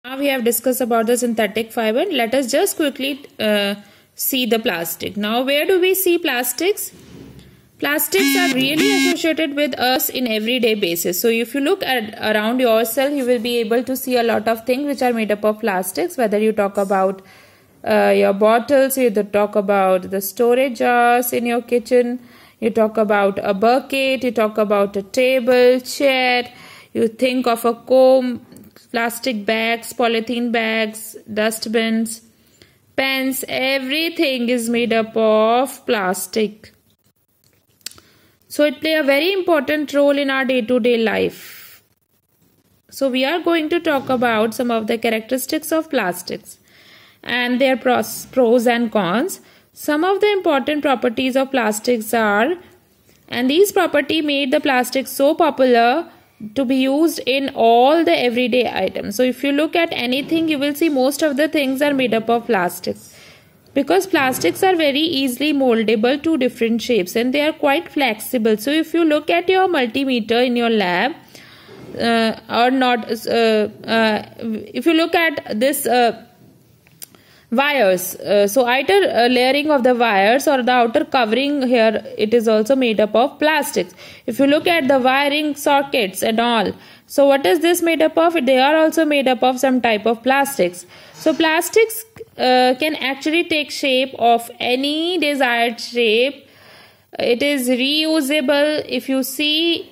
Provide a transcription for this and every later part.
Now we have discussed about the synthetic fiber. Let us just quickly see the plastic. Now where do we see plastics? Plastics are really associated with us in everyday basis. So if you look at around yourself, you will be able to see a lot of things which are made up of plastics. Whether you talk about your bottles, you talk about the storage jars in your kitchen, you talk about a bucket, you talk about a table, chair, you think of a comb, plastic bags, polythene bags, dustbins, pens, everything is made up of plastic. So it plays a very important role in our day-to-day life. So we are going to talk about some of the characteristics of plastics and their pros and cons. Some of the important properties of plastics are, and these properties made the plastic so popular to be used in all the everyday items. So if you look at anything, you will see most of the things are made up of plastics. Because plastics are very easily moldable to different shapes and they are quite flexible. So if you look at your multimeter in your lab if you look at this wires, so outer layering of the wires or the outer covering here, it is also made up of plastics. If you look at the wiring sockets and all, so what is this made up of? They are also made up of some type of plastics. So plastics can actually take shape of any desired shape. It is reusable. If you see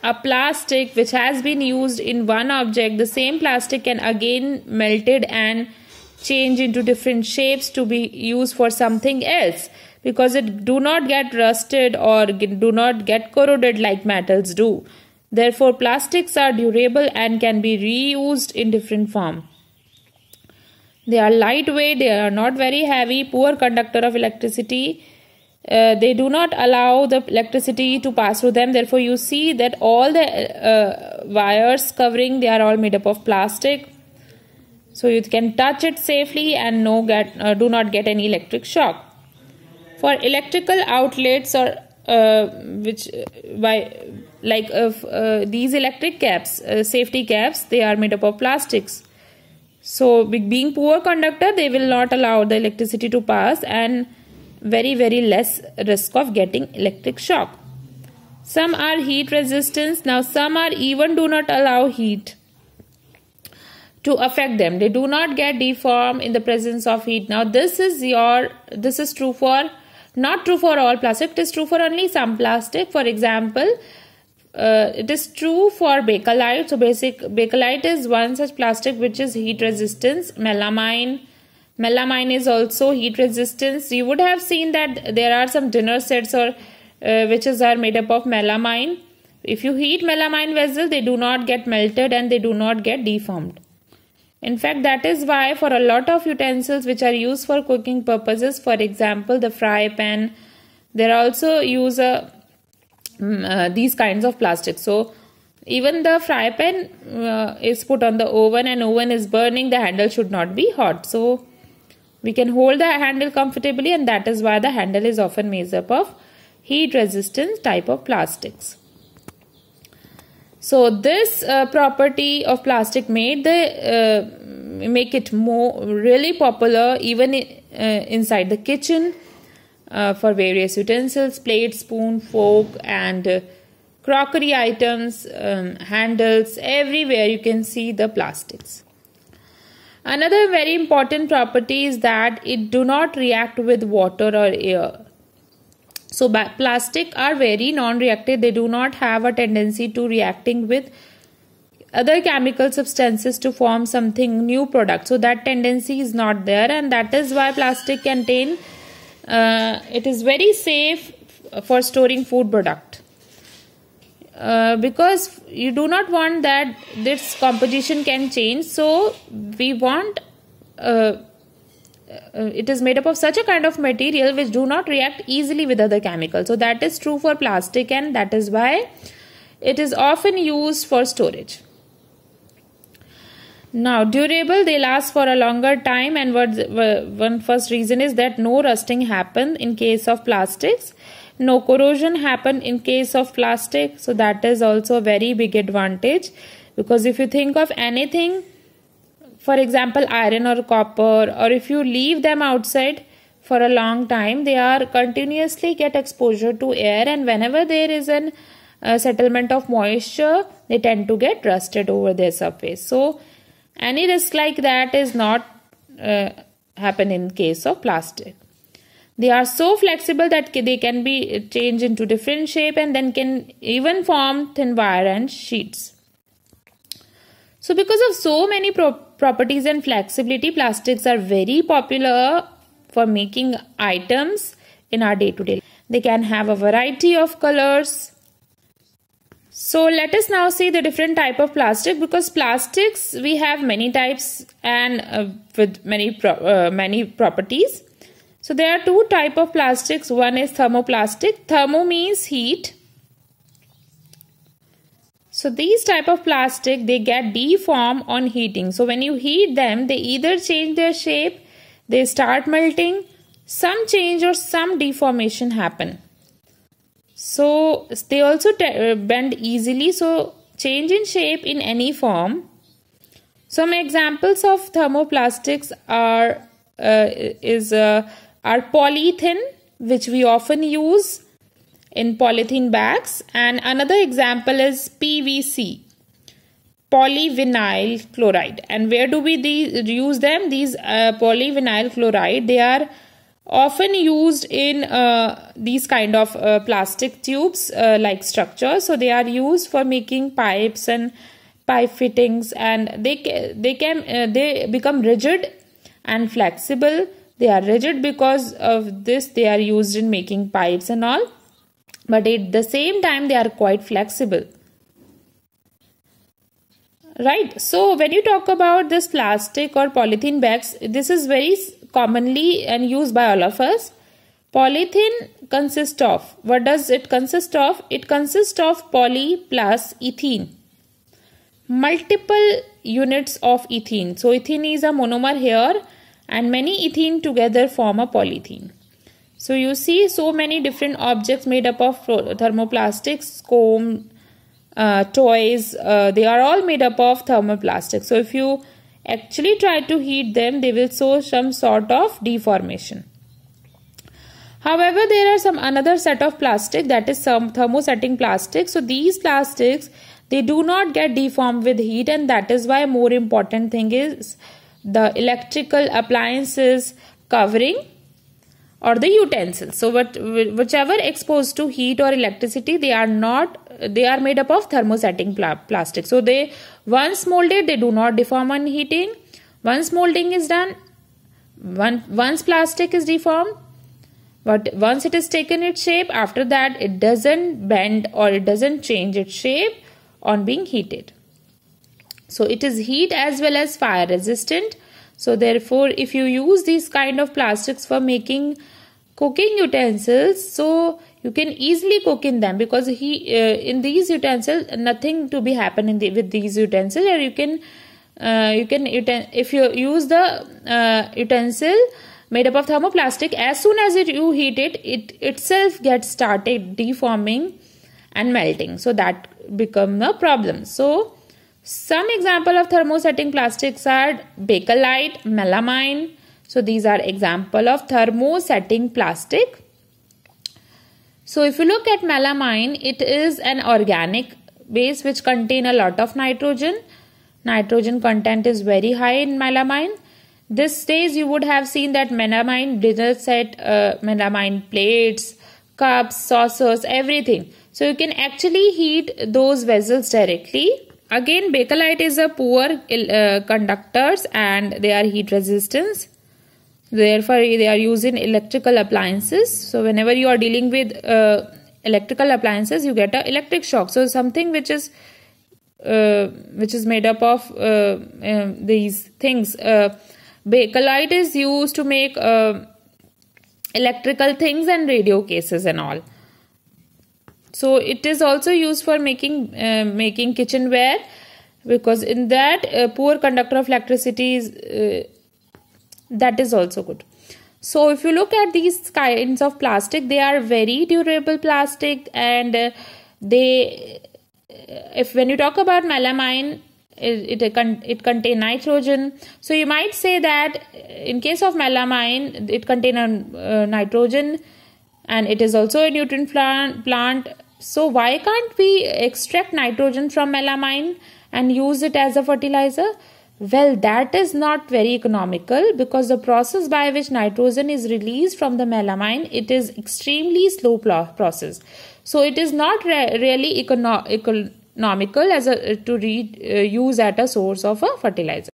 a plastic which has been used in one object, the same plastic can again melted and change into different shapes to be used for something else, because it do not get rusted or do not get corroded like metals do. Therefore plastics are durable and can be reused in different form. They are lightweight, they are not very heavy, poor conductor of electricity. They do not allow the electricity to pass through them. Therefore you see that all the wires covering, they are all made up of plastic. So you can touch it safely and do not get any electric shock. For electrical outlets or these electric caps, safety caps, they are made up of plastics. So being poor conductor, they will not allow the electricity to pass and very less risk of getting electric shock. Some are heat resistant. Now some are even do not allow heat to affect them. They do not get deformed in the presence of heat. Now this is true for, not true for all plastic, it is true for only some plastic. For example, it is true for Bakelite. So Bakelite is one such plastic which is heat resistant. Melamine is also heat resistant. You would have seen that there are some dinner sets or which are made up of melamine. If you heat melamine vessel, they do not get melted and they do not get deformed. In fact, that is why for a lot of utensils which are used for cooking purposes, for example, the fry pan, they also use these kinds of plastic. So even the fry pan is put on the oven and oven is burning, the handle should not be hot. So we can hold the handle comfortably, and that is why the handle is often made up of heat resistant type of plastics. So this property of plastic make it more really popular even inside the kitchen for various utensils, plates, spoon, fork and crockery items, handles, everywhere you can see the plastics. Another very important property is that it do not react with water or air. So plastic are very non-reactive. They do not have a tendency to reacting with other chemical substances to form something new product. So that tendency is not there, and that is why plastic contain it is very safe for storing food product. Because you do not want that this composition can change. So we want it is made up of such a kind of material which do not react easily with other chemicals. So that is true for plastic, and that is why it is often used for storage. Now durable, they last for a longer time, and one first reason is that no rusting happen in case of plastics. No corrosion happen in case of plastic. So that is also a very big advantage, because if you think of anything for example iron or copper, or if you leave them outside for a long time, they are continuously get exposure to air, and whenever there is an settlement of moisture, they tend to get rusted over their surface. So any risk like that is not happen in case of plastic. They are so flexible that they can be changed into different shape and then can even form thin wire and sheets. So because of so many properties and flexibility, plastics are very popular for making items in our day-to-day. They can have a variety of colors. So let us now see the different type of plastic, because plastics we have many types and with many properties. So there are two type of plastics. One is thermoplastic. Thermo means heat. So these type of plastic, they get deformed on heating. So when you heat them, they either change their shape, they start melting, some change or some deformation happen. So they also bend easily, so change in shape in any form. Some examples of thermoplastics are polythene, which we often use in polythene bags, and another example is PVC, polyvinyl chloride. And where do we use them? These polyvinyl chloride, they are often used in these kind of plastic tubes like structures. So they are used for making pipes and pipe fittings, and they become rigid and flexible. They are rigid because of this. They are used in making pipes and all, but at the same time they are quite flexible. Right. So when you talk about this plastic or polythene bags, this is very commonly and used by all of us. Polythene consists of, what does it consist of? It consists of poly plus ethene, multiple units of ethene. So ethene is a monomer here, and many ethene together form a polythene. So you see so many different objects made up of thermoplastics, comb, toys, they are all made up of thermoplastic. So if you actually try to heat them, they will show some sort of deformation. However, there are some another set of plastic, that is some thermosetting plastic. So these plastics, they do not get deformed with heat, and that is why more important thing is the electrical appliances covering or the utensils. So whichever exposed to heat or electricity, they are made up of thermosetting plastic. So they, once molded, they do not deform on heating. Once molding is done, once plastic is deformed, but once it is taken its shape, after that it doesn't bend or it doesn't change its shape on being heated. So it is heat as well as fire resistant. So therefore, if you use these kind of plastics for making cooking utensils, so you can easily cook in them, because in these utensils nothing to be happen with these utensils. Or you can if you use the utensil made up of thermoplastic, as soon as you heat it, it itself gets started deforming and melting. So that become a problem. So some example of thermosetting plastics are Bakelite, melamine. So these are example of thermosetting plastic. So if you look at melamine, it is an organic base which contain a lot of nitrogen. Nitrogen content is very high in melamine. These days you would have seen that melamine dinner set, melamine plates, cups, saucers, everything. So you can actually heat those vessels directly. Again, Bakelite is a poor conductors and they are heat resistant. Therefore, they are used in electrical appliances. So whenever you are dealing with electrical appliances, you get an electric shock. So something which is made up of these things. Bakelite is used to make electrical things and radio cases and all. So it is also used for making kitchenware, because in that poor conductor of electricity is that is also good. So if you look at these kinds of plastic, they are very durable plastic, and when you talk about melamine, it contain nitrogen. So you might say that in case of melamine, it contain nitrogen, and it is also a nutrient plant. So why can't we extract nitrogen from melamine and use it as a fertilizer? Well, that is not very economical, because the process by which nitrogen is released from the melamine, it is extremely slow process. So it is not really economical as to use at a source of a fertilizer.